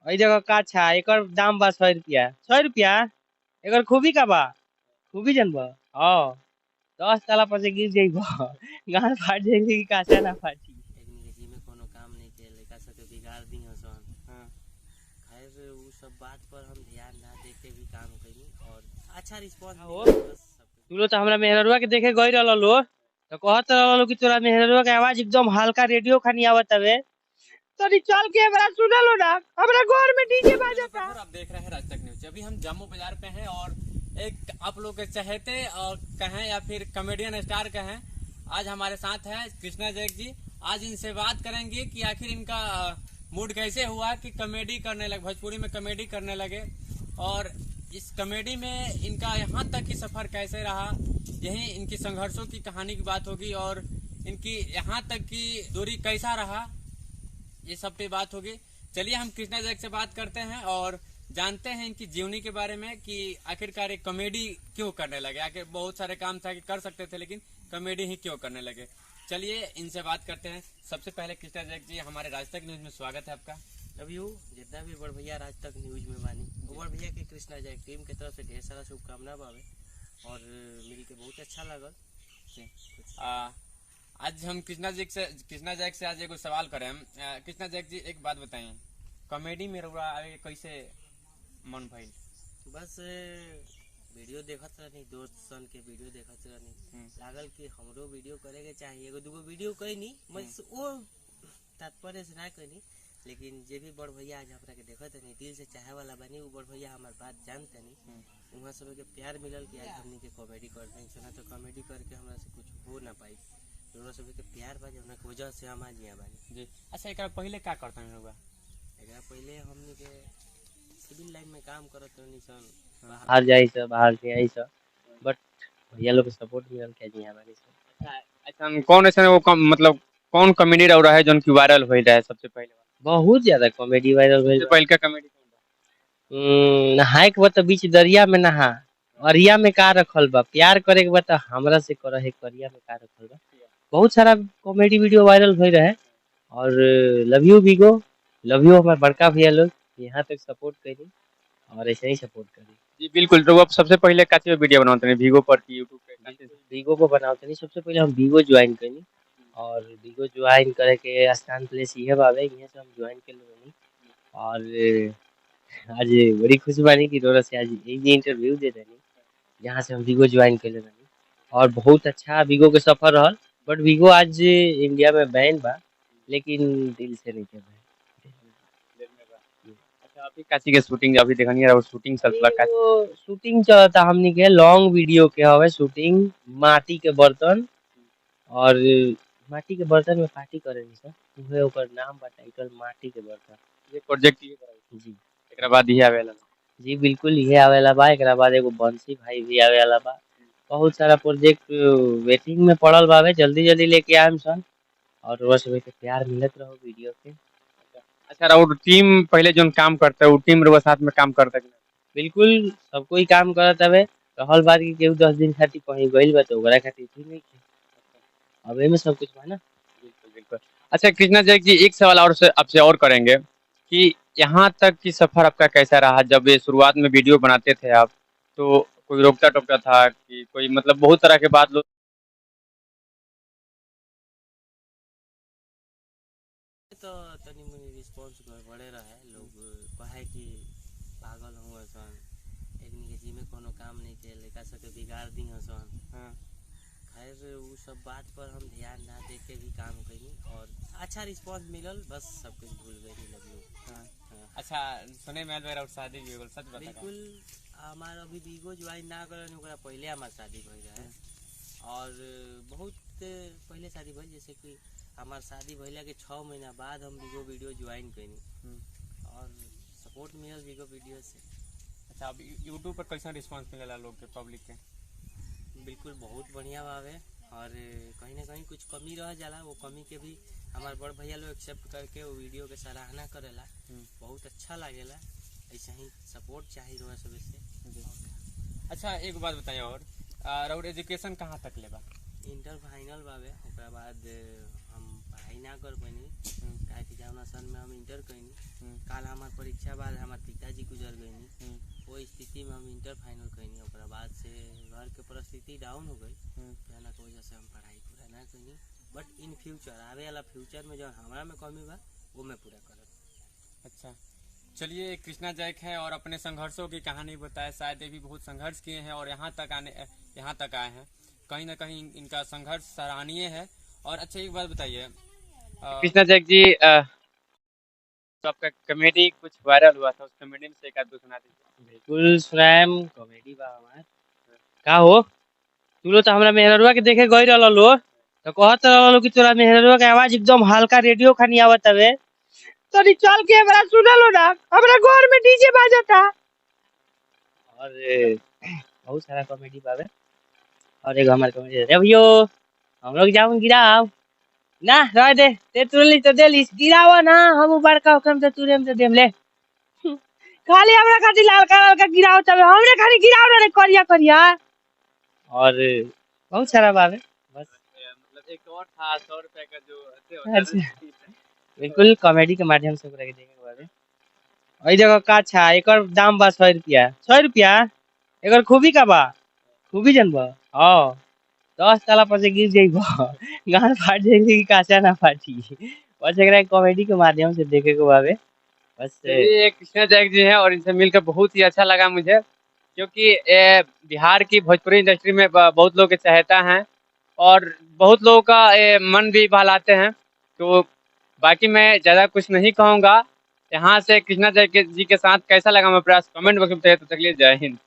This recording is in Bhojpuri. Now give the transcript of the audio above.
ओई जगह का छा एकर दाम बा 100 रुपया। 100 रुपया एकर खूबी का बा। खूबी जनबा। हाँ 10 ताला पर से गिर जाइबा गाड़ फाट जाई कि काचा ना फाटी। एकनी जी में कोनो काम नहीं के लड़का सब के बिगाड़ दी हसन। हाँ खैर उ सब बात पर हम ध्यान ना दे के भी काम करी और अच्छा रिस्पांस हो मिला बस तू लोग तो हमरा मेहररुआ के देखे गई रहल लो तो कहत रहल कि तोरा मेहररुआ के आवाज एकदम हल्का रेडियो खानी आवत हवे तनी चल के हमरा सुना लो ना हमरा घर में डीजे बाजता। आप देख रहे हैं राज तक न्यूज। अभी हम जम्मू बाजार पे हैं और एक आप लोग के चहेते और कहें या फिर कॉमेडियन स्टार कहें, आज हमारे साथ है कृष्णा जैक जी। आज इनसे बात करेंगे कि आखिर इनका मूड कैसे हुआ कि कॉमेडी करने लगे, भोजपुरी में कॉमेडी करने लगे और इस कॉमेडी में इनका यहाँ तक की सफर कैसे रहा, यही इनकी संघर्षों की कहानी की बात होगी और इनकी यहाँ तक की दूरी कैसा रहा, ये सब पे बात होगी। चलिए हम कृष्णा जैक से बात करते हैं और जानते हैं इनकी जीवनी के बारे में कि आखिरकार एक कॉमेडी क्यों करने लगे। आखिर बहुत सारे काम था कि कर सकते थे लेकिन कॉमेडी ही क्यों करने लगे। चलिए इनसे बात करते हैं। सबसे पहले कृष्णा जैक जी हमारे राज तक न्यूज में स्वागत है आपका। अभी वो जितना भी बड़ भैया राज तक न्यूज में बानी बड़ भैया के कृष्णा जैक टीम के तरफ से ढेर सारा शुभकामना बावे और मिल के बहुत अच्छा लगल। आज हम कृष्णा जैक से आज एक सवाल करें हम। कृष्णा जैक जी एक बात बताइए, कॉमेडी में रउरा आगे कैसे मन भइल? बस वीडियो देखत रहनी, दोस्त सन के वीडियो देखत रहनी, लागल कि हमरो वीडियो करे के चाहिए। एगो दूगो वीडियो कईनी बस वो तात्पर्य से ना कईनी, लेकिन जे भी बड़ भैया आज हमरा के देखत रहनी दिल से चाहे वाला बनी, वो बड़ भैया हमार बात जानते नहीं, वहाँ सब के प्यार मिलल कि आज हमनी के कॉमेडी करते हैं। तो कॉमेडी करके हमरा से कुछ हो ना पाई, दोनों सब के प्यार बा जौना के वजह से हम आज यहाँ बानी जी। अच्छा एक पहले क्या करता है होगा? एकरा पहले हमनी के सिविल लाइन में काम करत रहनी सन, बाहर जाई सब बाहर से आई सब बट भैया लोग के सपोर्ट मिलल के जी हमारे सब। अच्छा कौन ऐसा वो मतलब कौन कॉमेडी रहा है जो उनकी वायरल हो रहा है सबसे पहले? बहुत ज्यादा कॉमेडी वायरल भइल। पहले का कॉमेडी नहाए के बाद बीच दरिया में नहा अरिया में का रखल बा, प्यार करे के बाद हमरा से करे है करिया में का रखल बा। बहुत सारा कॉमेडी वीडियो वायरल हो रहा है और लव यू वीगो, लव यू हमारे बड़का भैया लोग यहाँ तक सपोर्ट करी और ऐसे ही सपोर्ट करी। जी बिल्कुल। तो आप सबसे पहले काची वीडियो बनाते हैं वीगो पर की यूट्यूब पे? वीगो को बनाते नहीं, सबसे पहले हम वीगो ज्वाइन करी और वीगो ज्वाइन करे के स्थान प्लेस ये बावे यहाँ से हम ज्वाइन कर लेनी और आज बड़ी खुशी बानी कि तोरा से आज ये इंटरव्यू दे देनी जहाँ से हम वीगो ज्वाइन कर लेनी और बहुत अच्छा वीगो के सफर रहल। बट वीगो आज इंडिया में बैन बा लेकिन दिल से नहीं कर अच्छा अभी काची के शूटिंग अभी देखनी है और शूटिंग चल रहा है? शूटिंग चलता हमनी के लॉन्ग वीडियो के हवे शूटिंग, माटी के बर्तन और माटी के बर्तन में पार्टी करेनी सर, उहे ओकर नाम बा टाइटल माटी के बर्तन। ये प्रोजेक्ट ये जी एकरा बाद ये आवेला? जी बिल्कुल ये आवेला बा। एकरा बाद एगो बंसी भाई भी आवेला बा। बहुत सारा प्रोजेक्ट वेटिंग में पड़ल बावे, जल्दी जल्दी लेके आएम सन और बस वे के प्यार मिलत रहो वीडियो के। अच्छा और टीम पहले जो काम करता है वो टीम रो साथ में काम करता है? बिल्कुल सब कोई काम करत हवे, रहल बात कि केहू 10 दिन खातिर कहीं गइल बा तो ओकरा खातिर ठीक नहीं है। अब एमे सब कुछ बा ना। बिल्कुल बिल्कुल। अच्छा कृष्णा जैक जी एक सवाल और से आपसे और करेंगे कि यहाँ तक की सफर आपका कैसा रहा? जब ये शुरुआत में वीडियो बनाते थे आप तो कोई रोकता टोकता था कि कोई मतलब बहुत तरह के बात लोग तो तनी मुनी रिस्पांस गड़बड़े रहे, लोग कहे कि पागल हुआ सन, एकनी के जी में कोनो काम नहीं के लड़का सब के बिगाड़ दी सन। हाँ। खैर वो सब बात पर हम ध्यान ना दे के भी काम करी और अच्छा रिस्पांस मिलल, बस सब कुछ भूल गई लव यू। हाँ। अच्छा सुने में मेरा शादी भी हो गई, सच बता? बिल्कुल हमार अभी वीगो ज्वाइन ना करन ओकरा पहले हमार शादी भइल रहे और बहुत पहले शादी भइल, जैसे कि हमार शादी भइला के 6 महीना बाद हम वीगो वीडियो ज्वाइन करी और सपोर्ट मिलल वीगो वीडियो से। अच्छा अब यूट्यूब पर कैसा रिस्पांस मिलेला लोग के, पब्लिक के? बिल्कुल बहुत बढ़िया बावे और कहीं ना कहीं कुछ कमी रह जाला, वो कमी के भी हमार बड़ भैया लोग एक्सेप्ट करके वो वीडियो के सराहना करेला, बहुत अच्छा लागेला। ऐसा ही सपोर्ट चाहिए रोआ सब से। अच्छा एक बात बताइए और एजुकेशन कहाँ तक लेबा? इंटर फाइनल बावे, ओकरा बाद हम पढ़ाई ना कर पैनी काहे कि जौना सन में हम इंटर कईनी, काल हमार परीक्षा बाद हमारे पिताजी गुजर गई। वो स्थिति में हम इंटर फाइनल कैनी, ओकरा बाद से घर के परिस्थिति डाउन हो गई, कहना की वजह से हम पढ़ाई पूरा ना कैनी। बट इन फ्यूचर आवे वाला फ्यूचर में जो हमारा में कमी बा वो मैं पूरा करब। अच्छा, चलिए कृष्णा जैक है और अपने संघर्षों की कहानी बताए। शायद ये भी बहुत संघर्ष किए हैं और यहाँ तक आए हैं। कहीं ना कहीं इनका संघर्ष सराहनीय है। और अच्छा एक बात बताइए कृष्णा जैक जी, तो आपका कॉमेडी कुछ वायरल हुआ था, उस कॉमेडी में से एक आध दो सुना दीजिए। बिल्कुल सुनाएम, कॉमेडी बा हमार। का हो तू लो तो हमरा मेहररुआ के देखे गई रहल लो, तो कहत रहल कि तोरा मेहररुआ के आवाज एकदम हल्का रेडियो खानी आवत हवे, तनी चल के हमरा सुना लो ना, हमरा घर में डीजे बाजता। और बहुत सारा कॉमेडी बावे। और एक हमार कॉमेडी रे भैयो, हम लोग जाऊं गिराओ ना, रह दे ते तुरली तो देलिस, गिरावा ना, हम बड़का हुकम से तुरे में से देम ले। खाली हमरा खाती लालका गिराओ तबे, हमरे खाली गिराओ ना रे करिया करिया। और बहुत सारा बात है बस। मतलब एक और था 100 रुपए का जो अच्छा, बिल्कुल कॉमेडी के माध्यम से ओकरा के देखे के बारे। ओई जगह का छा एकर दाम बा 100 रुपया। 100 रुपया एकर खूबी का बा, खूबी जनबा। हां 10 ताला पर से गिर जाइबो, गान फाट जाई कि काचा ना फाटी। बस एकरा कॉमेडी के माध्यम से देखे के बावे बस। ये कृष्णा जैक जी हैं और इनसे मिलकर बहुत ही अच्छा लगा मुझे, क्योंकि बिहार की भोजपुरी इंडस्ट्री में बहुत लोग चाहता हैं और बहुत लोगों का मन भी बहलाते हैं। तो बाकी मैं ज़्यादा कुछ नहीं कहूँगा। यहाँ से कृष्णा जैक जी के साथ कैसा लगा मैं प्रयास कमेंट बॉक्स में बताइए। तो तक लिए जय हिंद।